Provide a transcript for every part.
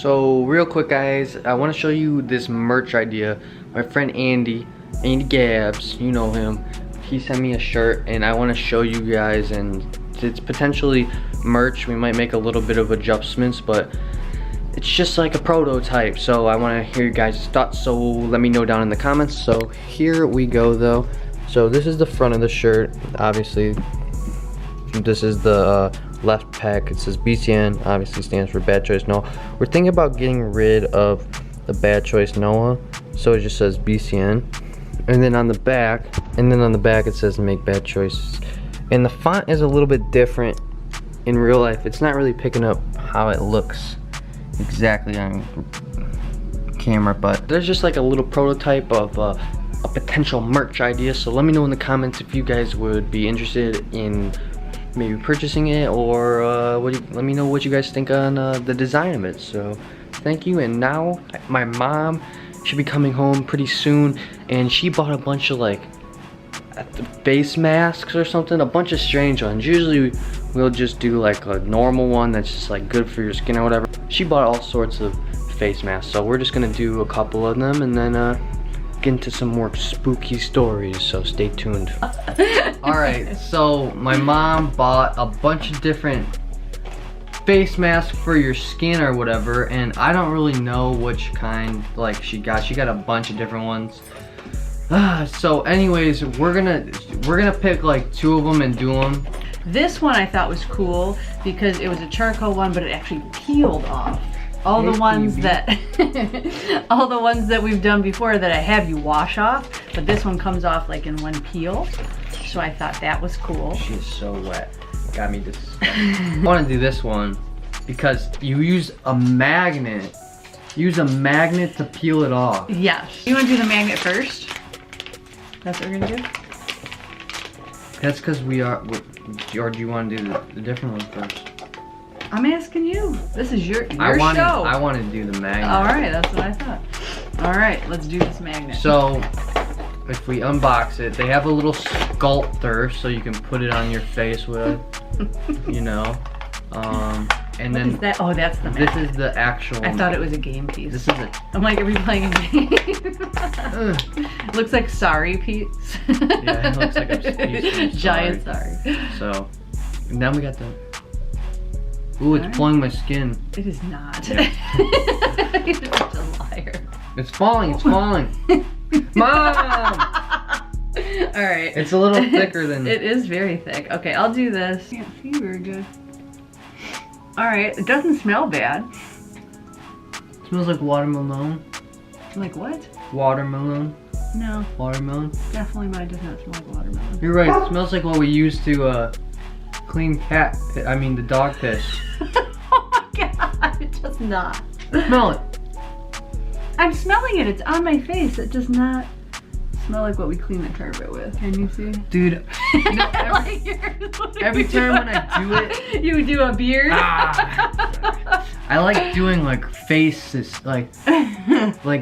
So real quick guys, I want to show you this merch idea. My friend Andy Gabs, you know him, he sent me a shirt and I want to show you guys, and it's potentially merch. We might make a little bit of adjustments, but it's just like a prototype, so I want to hear you guys' thoughts, so let me know down in the comments. So here we go though. So this is the front of the shirt. Obviously this is the left pack. It says BCN, obviously stands for Bad Choice Noah. We're thinking about getting rid of the Bad Choice Noah, so it just says BCN. And then on the back, it says make bad choices. And the font is a little bit different in real life. It's not really picking up how it looks exactly on camera, but there's just like a little prototype of a potential merch idea. So let me know in the comments if you guys would be interested in maybe purchasing it, or let me know what you guys think on the design of it. So thank you. And now my mom should be coming home pretty soon, and she bought a bunch of like face masks or something, a bunch of strange ones. Usually we'll just do like a normal one that's just like good for your skin or whatever. She bought all sorts of face masks, so we're just gonna do a couple of them and then get into some more spooky stories, so stay tuned. Alright, so my mom bought a bunch of different face masks for your skin or whatever, and I don't really know which kind like she got a bunch of different ones. So anyways, we're gonna pick like 2 of them and do them. This one I thought was cool because it was a charcoal one, but it actually peeled off. All the ones that all the ones that we've done before that I have you wash off, but this one comes off like in one peel. So I thought that was cool. She's so wet. Got me this. I want to do this one because you use a magnet. Use a magnet to peel it off. Yes. You want to do the magnet first? That's what we're gonna do? That's because we are, or do you want to do the different one first? I'm asking you. This is your show. I want to do the magnet. All right, that's what I thought. All right, let's do this magnet. So, if we unbox it, they have a little sculptor so you can put it on your face with, you know. And then that? Oh, that's the magnet. This is the actual. I thought it was a game piece. This is a. I'm like, are we playing a game? Looks like Sorry Pete's. Yeah, it looks like a piece. Giant sorry. So, and then we got the. Ooh, it's pulling my skin. It is not. Yeah. You're such a liar. It's falling, it's falling. Mom! Alright. It's a little thicker than... It is very thick. Okay, I'll do this. Can't see very good. Alright, it doesn't smell bad. It smells like watermelon. Like what? Watermelon. No. Watermelon? Definitely mine does not smell like watermelon. You're right, it smells like what we used to clean the dog piss. Oh my god, it does not. Smell it. I'm smelling it, it's on my face. It does not smell like what we clean the carpet with. Can you see? Dude, you know, every time when I do it... You do a beard? I like doing like faces, like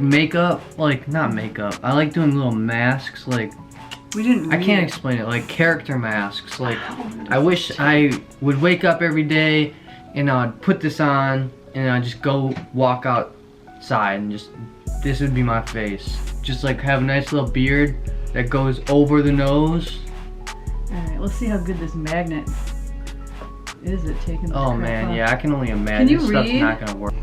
makeup, like not makeup. I like doing little masks, like... We didn't read I can't explain it, like character masks. Like, I wish I would wake up every day and I'd put this on and I'd just go walk outside and just, this would be my face. Just like have a nice little beard that goes over the nose. Alright, let's see how good this magnet is at taking the Oh crap man, off. yeah, I can only imagine. Can you this stuff's read? not gonna work.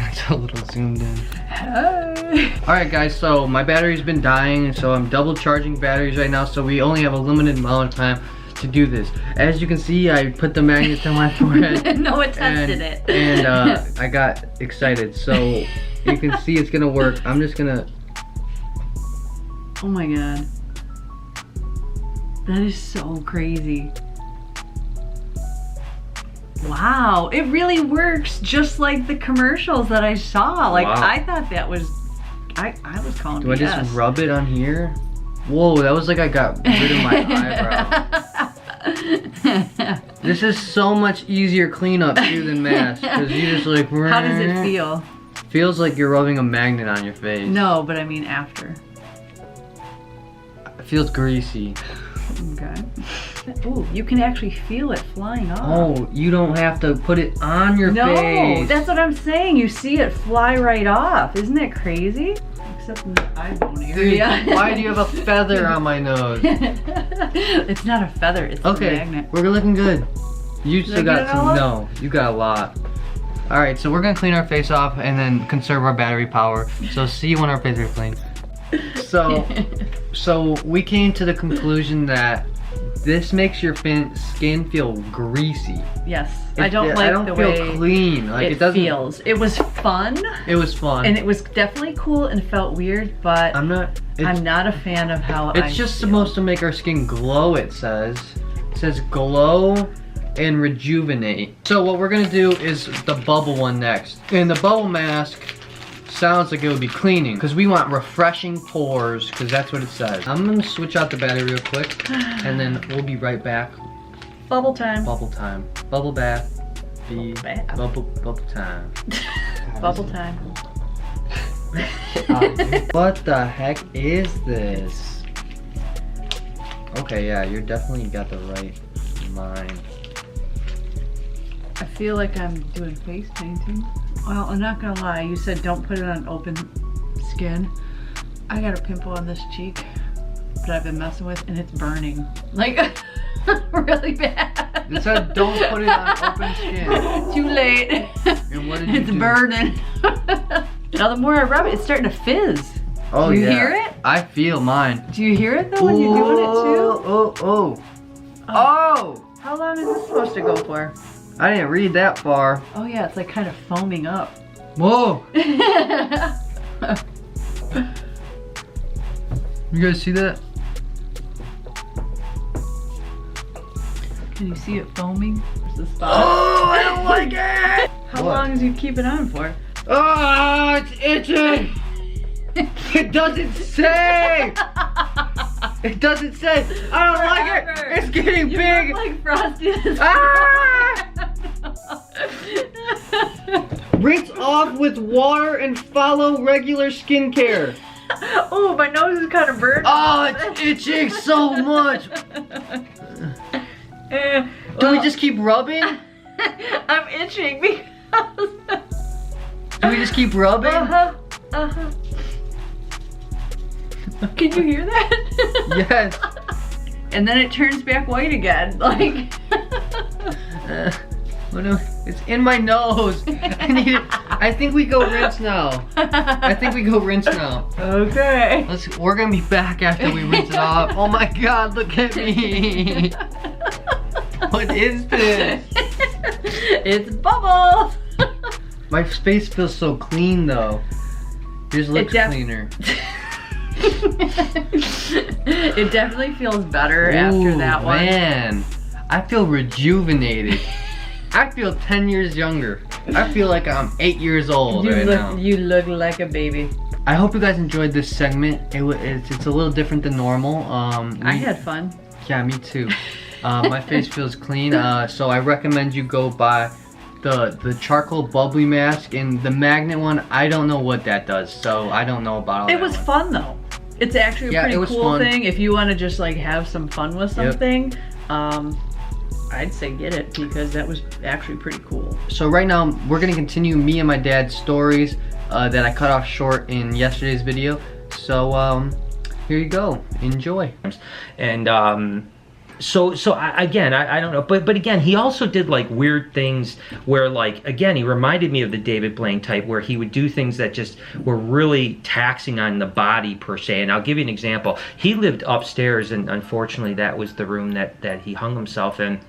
It's a little zoomed in. Hey. Alright guys, so my battery's been dying, so I'm double charging batteries right now, so we only have a limited amount of time to do this. As you can see, I put the magnet on my forehead. No one tested it. And I got excited, so you can see it's gonna work. I'm just gonna... Oh my god. That is so crazy. Wow, it really works just like the commercials that I saw. Like, wow. I thought that was, I was calling Do I just rub it on here? Whoa, that was like I got rid of my eyebrow. This is so much easier cleanup too than mask, because you just like... How does it feel? Feels like you're rubbing a magnet on your face. No, but I mean after. It feels greasy. Okay. Ooh, you can actually feel it flying off. Oh, you don't have to put it on your face. No, that's what I'm saying. You see it fly right off. Isn't that crazy? Except in the eyebone area. Dude, why do you have a feather on my nose? It's not a feather, it's a magnet. We're looking good. You still got some, no, you got a lot. All right, so we're gonna clean our face off and then conserve our battery power. So see you when our face is clean. So we came to the conclusion that this makes your skin feel greasy. Yes, I don't feel clean. Like it doesn't feels. It was fun. It was fun, and it was definitely cool and felt weird. But I'm not a fan of how it's just supposed to make our skin glow. It says glow and rejuvenate. So what we're gonna do is the bubble one next, and the bubble mask sounds like it would be cleaning because we want refreshing pores because that's what it says. I'm gonna switch out the battery real quick and then we'll be right back. Bubble time. Bubble time. Bubble bath. Bubble time. Bubble time. What the heck is this? Okay, yeah, you're definitely got the right mind. I feel like I'm doing face painting. Well, I'm not gonna lie, you said don't put it on open skin. I got a pimple on this cheek that I've been messing with and it's burning. Like, really bad. It said don't put it on open skin. Too late. And what did you do? It's burning. Now the more I rub it, it's starting to fizz. Oh, do you hear it? I feel mine. Do you hear it though when you're doing it too? Oh! How long is this supposed to go for? I didn't read that far. Oh yeah, it's like kind of foaming up. Whoa! You guys see that? Can you see it foaming? Where's the spot? Oh, I don't like it! How long does you keep it on for? Oh, it's itching! It doesn't say! It doesn't say! I don't like it! It's getting big! Look like Frosty. Rinse off with water and follow regular skincare. Oh, my nose is kind of burning. Oh, it's itching so much. Do we just keep rubbing? I'm itching because... Do we just keep rubbing? Can you hear that? Yes. And then it turns back white again, like... Oh no, it's in my nose. I need it. I think we go rinse now. Okay. We're gonna be back after we rinse it off. Oh my god, look at me. What is this? It's bubbles. My face feels so clean though. Yours looks cleaner. It definitely feels better after that one. Man, I feel rejuvenated. I feel 10 years younger. I feel like I'm 8 years old now. You look like a baby. I hope you guys enjoyed this segment. It's a little different than normal. I had fun. Yeah, me too. My face feels clean. So I recommend you go buy the charcoal bubbly mask, and the magnet one, I don't know what that does. So I don't know about all It was fun though. It's actually a pretty cool thing. If you want to just like have some fun with something, I'd say get it because that was actually pretty cool. So right now we're gonna continue me and my dad's stories that I cut off short in yesterday's video. So here you go, enjoy. And so again, I don't know, but again, he also did like weird things where, like, again, he reminded me of the David Blaine type where he would do things that just were really taxing on the body per se. And I'll give you an example. He lived upstairs, and unfortunately that was the room that he hung himself in.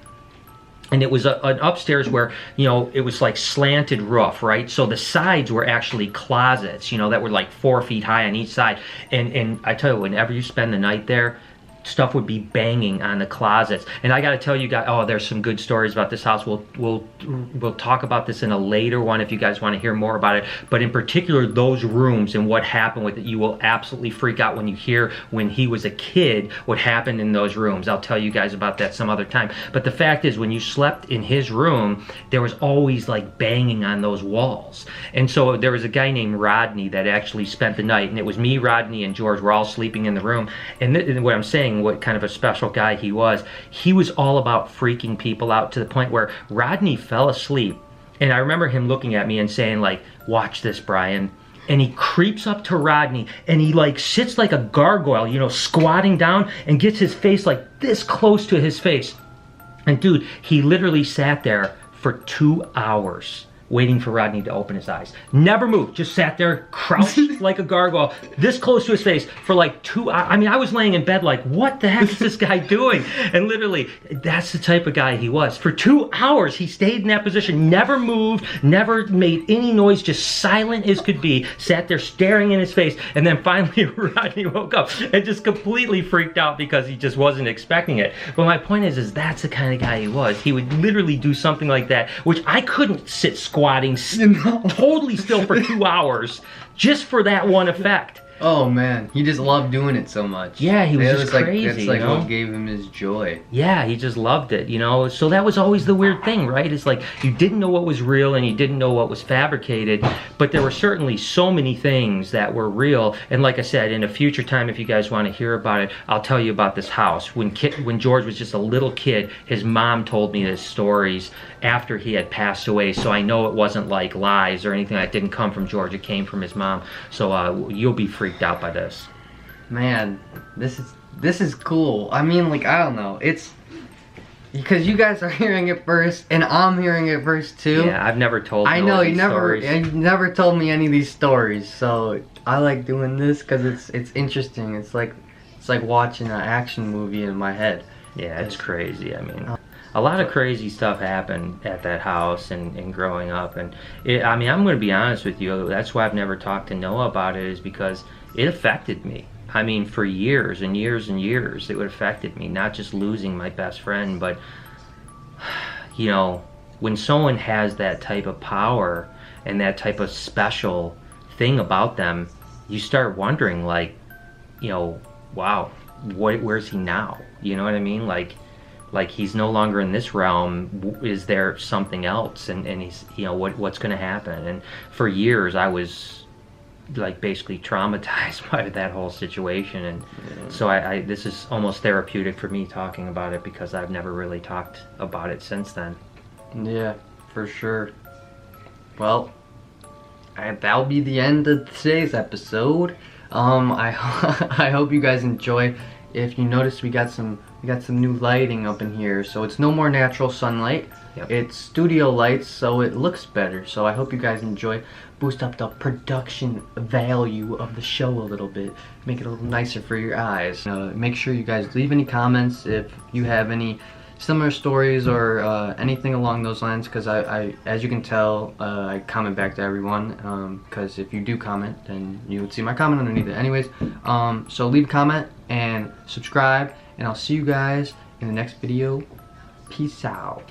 And it was an upstairs where, you know, it was like slanted roof, right? So the sides were actually closets, you know, that were like 4 feet high on each side. And I tell you, whenever you spend the night there, stuff would be banging on the closets. And I gotta tell you guys, oh, there's some good stories about this house. We'll talk about this in a later one if you guys want to hear more about it. But in particular, those rooms and what happened with it, you will absolutely freak out when you hear when he was a kid what happened in those rooms. I'll tell you guys about that some other time. But the fact is, when you slept in his room, there was always like banging on those walls. And so there was a guy named Rodney that actually spent the night, and it was me, Rodney, and George were all sleeping in the room. And what I'm saying saying what kind of a special guy he was all about freaking people out, to the point where Rodney fell asleep. And I remember him looking at me and saying, like, watch this, Brian. And he creeps up to Rodney and he like sits like a gargoyle, you know, squatting down, and gets his face like this close to his face. And dude, he literally sat there for 2 hours waiting for Rodney to open his eyes. Never moved, just sat there crouched like a gargoyle, this close to his face for like 2 hours. I mean, I was laying in bed like, what the heck is this guy doing? And literally, that's the type of guy he was. For 2 hours, he stayed in that position, never moved, never made any noise, just silent as could be, sat there staring in his face. And then finally, Rodney woke up and just completely freaked out because he just wasn't expecting it. But my point is that's the kind of guy he was. He would literally do something like that, which I couldn't sit squatting totally still for 2 hours just for that one effect. Oh man, he just loved doing it so much. Yeah, he was just crazy. That's like what gave him his joy. Yeah, he just loved it, you know. So that was always the weird thing, right? It's like you didn't know what was real and you didn't know what was fabricated, but there were certainly so many things that were real. And like I said, in a future time, if you guys want to hear about it, I'll tell you about this house. When George was just a little kid, his mom told me his stories after he had passed away, so I know it wasn't like lies or anything that didn't come from George. It came from his mom. So you'll be freaked out by this. Man, this is cool. I mean, like, I don't know, it's because you guys are hearing it first and I'm hearing it first too. Yeah, I've never told I know you stories. never told me any of these stories, so I like doing this because it's interesting. It's like watching an action movie in my head. Yeah, it's crazy. I mean, a lot of crazy stuff happened at that house and growing up. And I mean, I'm going to be honest with you. That's why I've never talked to Noah about it, is because it affected me. I mean, for years and years and years, it would affected me. Not just losing my best friend, but, you know, when someone has that type of power and that type of special thing about them, you start wondering, like, you know, wow, where's he now? You know what I mean? Like he's no longer in this realm. Is there something else? And he's, you know, what's going to happen? And for years I was like basically traumatized by that whole situation. And so I this is almost therapeutic for me talking about it, because I've never really talked about it since then. Yeah, for sure. Well, that'll be the end of today's episode. I hope you guys enjoy. If you notice, we got some new lighting up in here, so it's no more natural sunlight. Yep. It's studio lights, so it looks better. So I hope you guys enjoy. Boost up the production value of the show a little bit, make it a little nicer for your eyes. Make sure you guys leave any comments if you have any similar stories or anything along those lines, because I as you can tell, I comment back to everyone, because if you do comment, then you would see my comment underneath it. Anyways, so leave a comment and subscribe, and I'll see you guys in the next video. Peace out.